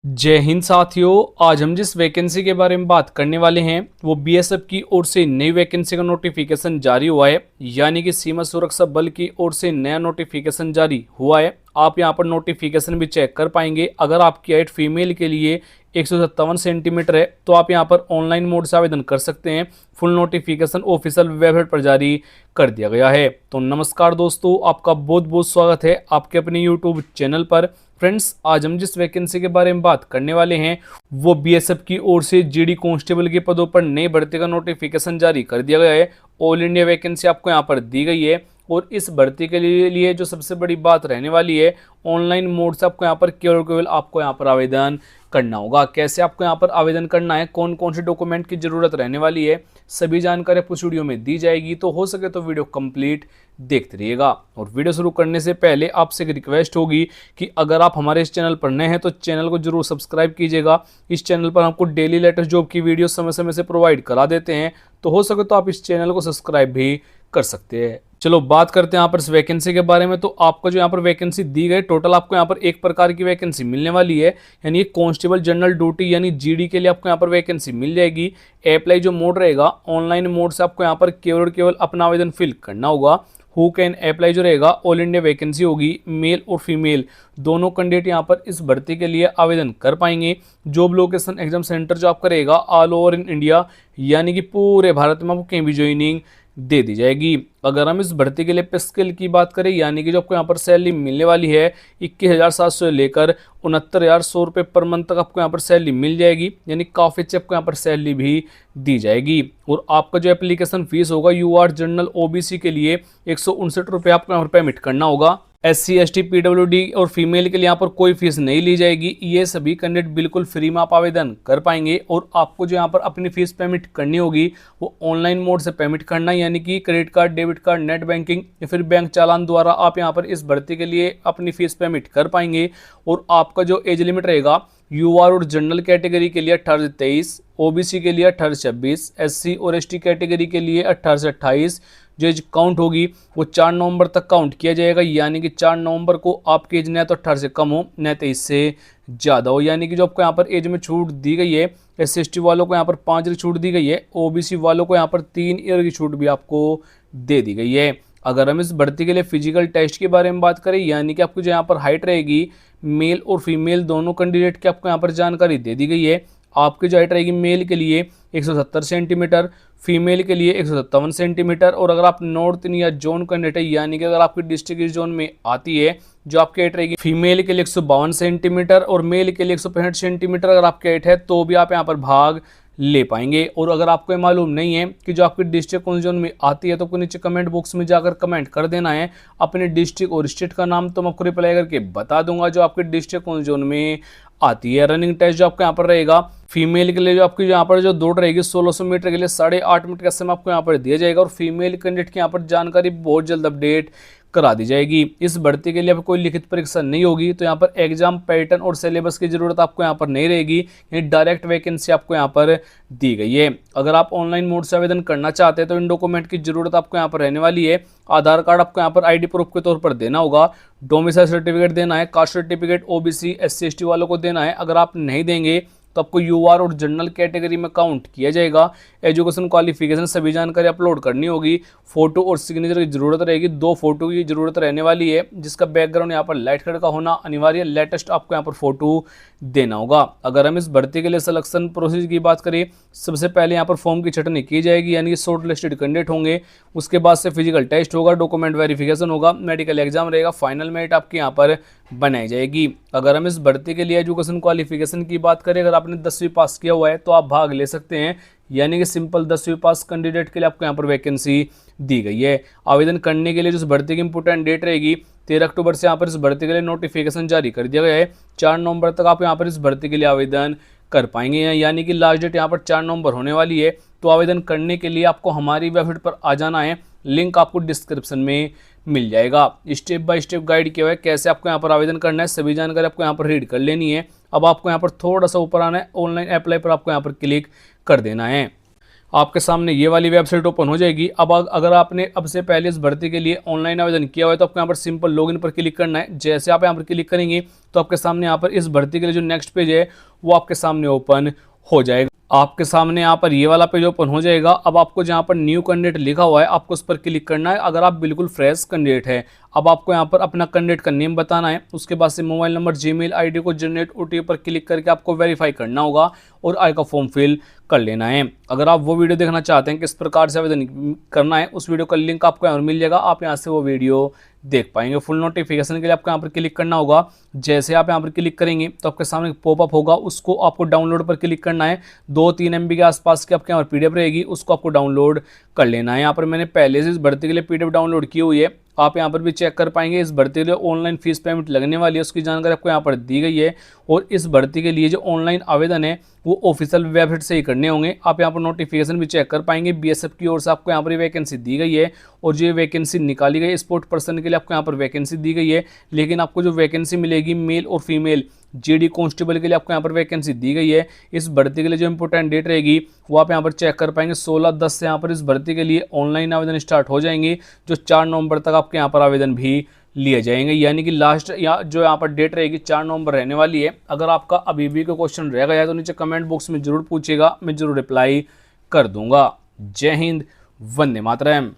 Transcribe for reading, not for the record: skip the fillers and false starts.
जय हिंद साथियों। आज हम जिस वैकेंसी के बारे में बात करने वाले हैं वो बीएसएफ की ओर से नई वैकेंसी का नोटिफिकेशन जारी हुआ है, यानी कि सीमा सुरक्षा बल की ओर से नया नोटिफिकेशन जारी हुआ है। आप यहां पर नोटिफिकेशन भी चेक कर पाएंगे। अगर आपकी हाइट फीमेल के लिए 157 सेंटीमीटर है तो आप यहां पर ऑनलाइन मोड से आवेदन कर सकते हैं। फुल नोटिफिकेशन ऑफिशियल वेबसाइट पर जारी कर दिया गया है। तो नमस्कार दोस्तों, आपका बहुत बहुत स्वागत है आपके अपने यूट्यूब चैनल पर। फ्रेंड्स, आज हम जिस वैकेंसी के बारे में बात करने वाले हैं वो बीएसएफ की ओर से जीडी कांस्टेबल के पदों पर नई भर्ती का नोटिफिकेशन जारी कर दिया गया है। ऑल इंडिया वैकेंसी आपको यहाँ पर दी गई है और इस भर्ती के लिए जो सबसे बड़ी बात रहने वाली है, ऑनलाइन मोड से आपको यहाँ पर केवल आपको यहाँ पर आवेदन करना होगा। कैसे आपको यहाँ पर आवेदन करना है, कौन कौन से डॉक्यूमेंट की जरूरत रहने वाली है, सभी जानकारी आपको इस वीडियो में दी जाएगी। तो हो सके तो वीडियो कंप्लीट देखते रहिएगा। और वीडियो शुरू करने से पहले आपसे एक रिक्वेस्ट होगी कि अगर आप हमारे इस चैनल पर नए हैं तो चैनल को जरूर सब्सक्राइब कीजिएगा। इस चैनल पर आपको डेली लेटेस्ट जॉब की वीडियो समय समय से प्रोवाइड करा देते हैं, तो हो सके तो आप इस चैनल को सब्सक्राइब भी कर सकते हैं। चलो बात करते हैं यहाँ पर इस वैकेंसी के बारे में। तो आपको जो यहाँ पर वैकेंसी दी गई, टोटल आपको यहाँ पर एक प्रकार की वैकेंसी मिलने वाली है, यानी कांस्टेबल जनरल ड्यूटी यानी जीडी के लिए आपको यहाँ पर वैकेंसी मिल जाएगी। अप्लाई जो मोड रहेगा ऑनलाइन मोड से आपको यहाँ पर केवल अपना आवेदन फिल करना होगा। हु कैन अप्लाई जो रहेगा ऑल इंडिया वैकेंसी होगी, मेल और फीमेल दोनों कैंडिडेट यहाँ पर इस भर्ती के लिए आवेदन कर पाएंगे। जॉब लोकेशन एग्जाम सेंटर जो आपका रहेगा ऑल ओवर इन इंडिया, यानी कि पूरे भारत में आपको कहीं भी ज्वाइनिंग दे दी जाएगी। अगर हम इस भर्ती के लिए पे स्केल की बात करें, यानी कि जो आपको यहाँ पर सैलरी मिलने वाली है 21,700 से लेकर 69,100 रुपये पर मंथ तक आपको यहाँ पर सैलरी मिल जाएगी, यानी काफ़ी अच्छी आपको यहाँ पर सैलरी भी दी जाएगी। और आपका जो एप्लीकेशन फीस होगा यूआर जनरल ओबीसी के लिए 159 रुपये आपको यहाँ पर पेमेंट करना होगा। SC ST PWD और फीमेल के लिए यहाँ पर कोई फीस नहीं ली जाएगी। ये सभी कैंडिडेट बिल्कुल फ्री में आप आवेदन कर पाएंगे। और आपको जो यहाँ पर अपनी फीस पेमेंट करनी होगी वो ऑनलाइन मोड से पेमेंट करना, यानी कि credit card, debit card, net banking या फिर बैंक चालान द्वारा आप यहाँ पर इस भर्ती के लिए अपनी फीस पेमेंट कर पाएंगे। और आपका जो एज लिमिट रहेगा यूआर और जनरल कैटेगरी के लिए 18 से 23, ओबीसी के लिए 18 से 26, SC और ST कैटेगरी के लिए 18 से 28। जो एज काउंट होगी वो 4 नवंबर तक काउंट किया जाएगा, यानी कि 4 नवंबर को आपकी एज न तो 18 से कम हो न 23 से ज़्यादा हो। यानी कि जो आपको यहाँ पर एज में छूट दी गई है, SC ST वालों को यहाँ पर 5 ईयर की छूट दी गई है, ओबीसी वालों को यहाँ पर 3 ईयर की छूट भी आपको दे दी गई है। अगर हम इस भर्ती के लिए फिजिकल टेस्ट के बारे में बात करें, यानी कि आपको जो यहाँ पर हाइट रहेगी मेल और फीमेल दोनों कैंडिडेट की आपको यहाँ पर जानकारी दे दी गई है। आपकी जो हाइट रहेगी मेल के लिए 170 सेंटीमीटर, फीमेल के लिए 157 सेंटीमीटर। और अगर आप नॉर्थ इंडिया जोन कैंडिडेट है, यानी कि अगर आपकी डिस्ट्रिक्ट इस जोन में आती है, जो आपकी हाइट रहेगी फीमेल के लिए 152 सेंटीमीटर और मेल के लिए 165 सेंटीमीटर अगर आपकी हाइट है, तो भी आप यहाँ पर भाग ले पाएंगे। और अगर आपको ये मालूम नहीं है कि जो आपकी डिस्ट्रिक्ट कौन जोन में आती है, तो आपको नीचे कमेंट बॉक्स में जाकर कमेंट कर देना है अपने डिस्ट्रिक्ट और स्टेट का नाम, तो मैं आपको रिप्लाई करके बता दूंगा जो आपकी डिस्ट्रिक्ट कौन जोन में आती है। रनिंग टेस्ट जो आपको यहाँ पर रहेगा फीमेल के लिए, जो आपकी यहाँ पर जो दौड़ रहेगी 1600 मीटर के लिए 8.5 मिनट का समय आपको यहाँ पर दिया जाएगा। और फीमेल कैंडिडेट की यहाँ पर जानकारी बहुत जल्द अपडेट करा दी जाएगी। इस भर्ती के लिए अब कोई लिखित परीक्षा नहीं होगी, तो यहाँ पर एग्जाम पैटर्न और सिलेबस की जरूरत आपको यहाँ पर नहीं रहेगी, यानी डायरेक्ट वैकेंसी आपको यहाँ पर दी गई है। अगर आप ऑनलाइन मोड से आवेदन करना चाहते हैं तो इन डॉक्यूमेंट की जरूरत आपको यहाँ पर रहने वाली है। आधार कार्ड आपको यहाँ पर आईडी प्रूफ के तौर पर देना होगा, डोमिसाइल सर्टिफिकेट देना है, caste certificate OBC SC ST वालों को देना है। अगर आप नहीं देंगे तो आपको यूआर और जनरल कैटेगरी में काउंट किया जाएगा। एजुकेशन क्वालिफिकेशन सभी जानकारी अपलोड करनी होगी। फोटो और सिग्नेचर की जरूरत रहेगी, 2 फोटो की जरूरत रहने वाली है, जिसका बैकग्राउंड यहाँ पर लाइट कलर का होना अनिवार्य। लेटेस्ट आपको यहाँ पर फोटो देना होगा। अगर हम इस भर्ती के लिए सिलेक्शन प्रोसेस की बात करें, सबसे पहले यहाँ पर फॉर्म की छटनी की जाएगी, यानी कि शॉर्ट लिस्टेड कैंडिडेट होंगे। उसके बाद से फिजिकल टेस्ट होगा, डॉक्यूमेंट वेरिफिकेशन होगा, मेडिकल एग्जाम रहेगा, फाइनल मेरिट आपकी यहाँ पर बनाई जाएगी। अगर हम इस भर्ती के लिए एजुकेशन क्वालिफिकेशन की बात करें, अगर आपने 10वीं पास किया हुआ है तो आप भाग ले सकते हैं, यानी कि सिंपल 10वीं पास कैंडिडेट के लिए आपको यहाँ पर वैकेंसी दी गई है। आवेदन करने के लिए जो इस भर्ती की इंपोर्टेंट डेट रहेगी 13 अक्टूबर से यहाँ पर इस भर्ती के लिए नोटिफिकेशन जारी कर दिया गया है। 4 नवंबर तक आप यहाँ पर इस भर्ती के लिए आवेदन कर पाएंगे, यानी कि लास्ट डेट यहाँ पर 4 नवंबर होने वाली है। तो आवेदन करने के लिए आपको हमारी वेबसाइट पर आ जाना है, लिंक आपको डिस्क्रिप्शन में मिल जाएगा। स्टेप बाय स्टेप गाइड किया हुआ है कैसे आपको यहाँ पर आवेदन करना है, सभी जानकारी आपको यहाँ पर रीड कर लेनी है। अब आपको यहाँ पर थोड़ा सा ऊपर आना है, ऑनलाइन अप्लाई पर आपको यहाँ पर क्लिक कर देना है। आपके सामने ये वाली वेबसाइट ओपन हो जाएगी। अब अगर आपने अब से पहले इस भर्ती के ऑनलाइन आवेदन किया हुआ है तो आपको यहाँ पर सिंपल लॉगिन पर क्लिक करना है। जैसे आप यहाँ पर क्लिक करेंगे तो आपके सामने यहाँ पर इस भर्ती के लिए जो नेक्स्ट पेज है वो आपके सामने ओपन हो जाएगा। आपके सामने यहाँ पर ये वाला पेज ओपन हो जाएगा। अब आपको जहाँ पर न्यू कैंडिडेट लिखा हुआ है आपको उस पर क्लिक करना है। अगर आप बिल्कुल फ्रेश कैंडिडेट है, अब आपको यहाँ पर अपना कैंडिडेट का नेम बताना है। उसके बाद से मोबाइल नंबर, जीमेल आईडी को जनरेट ओटीपी पर क्लिक करके आपको वेरीफाई करना होगा और आई का फॉर्म फिल कर लेना है। अगर आप वो वीडियो देखना चाहते हैं किस प्रकार से आवेदन करना है, उस वीडियो का लिंक आपको यहाँ पर मिल जाएगा, आप यहाँ से वो वीडियो देख पाएंगे। फुल नोटिफिकेशन के लिए आपको यहाँ पर क्लिक करना होगा। जैसे आप यहाँ पर क्लिक करेंगे तो आपके सामने पॉपअप होगा, उसको आपको डाउनलोड पर क्लिक करना है। 2-3 MB के आसपास की आपके यहाँ पर PDF रहेगी, उसको आपको डाउनलोड कर लेना है। यहाँ पर मैंने पहले से इस भर्ती के लिए PDF डाउनलोड की हुई है, आप यहाँ पर भी चेक कर पाएंगे। इस भर्ती के लिए ऑनलाइन फीस पेमेंट लगने वाली है, उसकी जानकारी आपको यहाँ पर दी गई है। और इस भर्ती के लिए जो ऑनलाइन आवेदन है वो ऑफिशियल वेबसाइट से ही करने होंगे। आप यहाँ पर नोटिफिकेशन भी चेक कर पाएंगे। BSF की ओर से आपको यहाँ पर वैकेंसी दी गई है और जो वैकेंसी निकाली गई स्पोर्ट पर्सन के लिए आपको यहाँ पर वैकेंसी दी गई है। लेकिन आपको जो वैकेंसी मिलेगी मेल और फीमेल GD कांस्टेबल के लिए आपको यहाँ पर वैकेंसी दी गई है। इस भर्ती के लिए जो इंपॉर्टेंट डेट रहेगी वो आप यहाँ पर चेक कर पाएंगे। 16/10 से यहाँ पर इस भर्ती के लिए ऑनलाइन आवेदन स्टार्ट हो जाएंगे, जो 4 नवंबर तक आपके यहाँ पर आवेदन भी लिए जाएंगे। यानी कि लास्ट या जो यहाँ पर डेट रहेगी 4 नवंबर रहने वाली है। अगर आपका अभी भी कोई क्वेश्चन रह गया है तो नीचे कमेंट बॉक्स में जरूर पूछिएगा, मैं जरूर रिप्लाई कर दूंगा। जय हिंद, वंदे मातरम।